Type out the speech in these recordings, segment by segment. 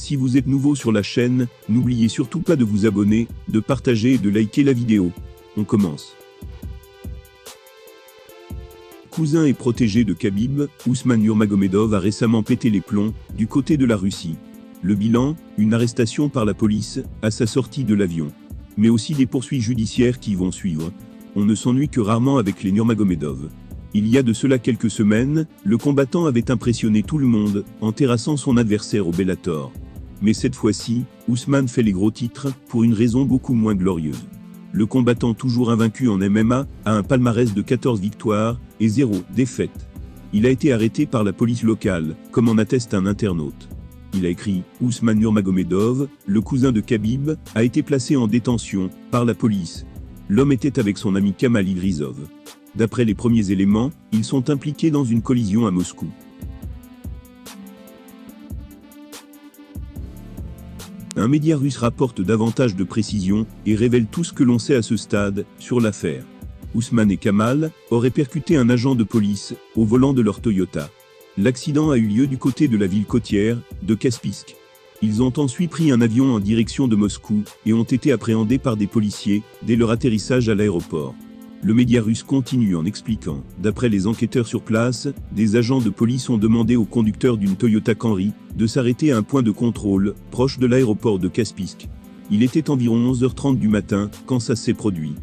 Si vous êtes nouveau sur la chaîne, n'oubliez surtout pas de vous abonner, de partager et de liker la vidéo. On commence. Cousin et protégé de Khabib, Ousmane Nurmagomedov a récemment pété les plombs, du côté de la Russie. Le bilan, une arrestation par la police, à sa sortie de l'avion. Mais aussi des poursuites judiciaires qui vont suivre. On ne s'ennuie que rarement avec les Nurmagomedov. Il y a de cela quelques semaines, le combattant avait impressionné tout le monde, en terrassant son adversaire au Bellator. Mais cette fois-ci, Ousmane fait les gros titres, pour une raison beaucoup moins glorieuse. Le combattant toujours invaincu en MMA, a un palmarès de 14 victoires, et 0 défaites. Il a été arrêté par la police locale, comme en atteste un internaute. Il a écrit « Ousmane Nurmagomedov, le cousin de Khabib, a été placé en détention, par la police. L'homme était avec son ami Kamal Idrisov. D'après les premiers éléments, ils sont impliqués dans une collision à Moscou. » Un média russe rapporte davantage de précisions et révèle tout ce que l'on sait à ce stade sur l'affaire. Ousmane et Kamal auraient percuté un agent de police au volant de leur Toyota. L'accident a eu lieu du côté de la ville côtière de Kaspisk. Ils ont ensuite pris un avion en direction de Moscou et ont été appréhendés par des policiers dès leur atterrissage à l'aéroport. Le média russe continue en expliquant, d'après les enquêteurs sur place, des agents de police ont demandé au conducteur d'une Toyota Camry de s'arrêter à un point de contrôle proche de l'aéroport de Kaspisk. Il était environ 11h30 du matin quand ça s'est produit.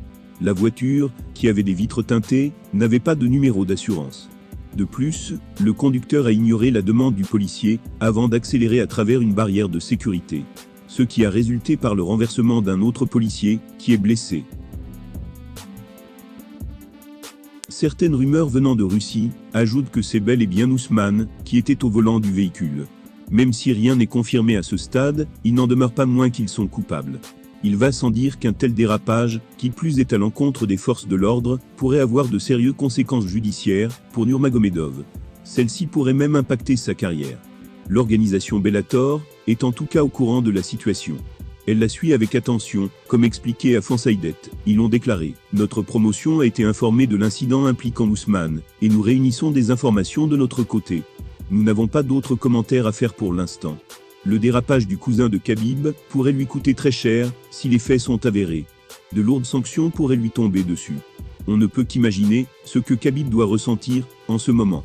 La voiture, qui avait des vitres teintées, n'avait pas de numéro d'assurance. De plus, le conducteur a ignoré la demande du policier avant d'accélérer à travers une barrière de sécurité. Ce qui a résulté par le renversement d'un autre policier qui est blessé. Certaines rumeurs venant de Russie ajoutent que c'est bel et bien Ousmane qui était au volant du véhicule. Même si rien n'est confirmé à ce stade, il n'en demeure pas moins qu'ils sont coupables. Il va sans dire qu'un tel dérapage, qui plus est à l'encontre des forces de l'ordre, pourrait avoir de sérieuses conséquences judiciaires pour Nurmagomedov. Celle-ci pourrait même impacter sa carrière. L'organisation Bellator est en tout cas au courant de la situation. Elle la suit avec attention, comme expliqué à Fansaidet. Ils l'ont déclaré. Notre promotion a été informée de l'incident impliquant Ousmane, et nous réunissons des informations de notre côté. Nous n'avons pas d'autres commentaires à faire pour l'instant. Le dérapage du cousin de Khabib pourrait lui coûter très cher, si les faits sont avérés. De lourdes sanctions pourraient lui tomber dessus. On ne peut qu'imaginer ce que Khabib doit ressentir en ce moment.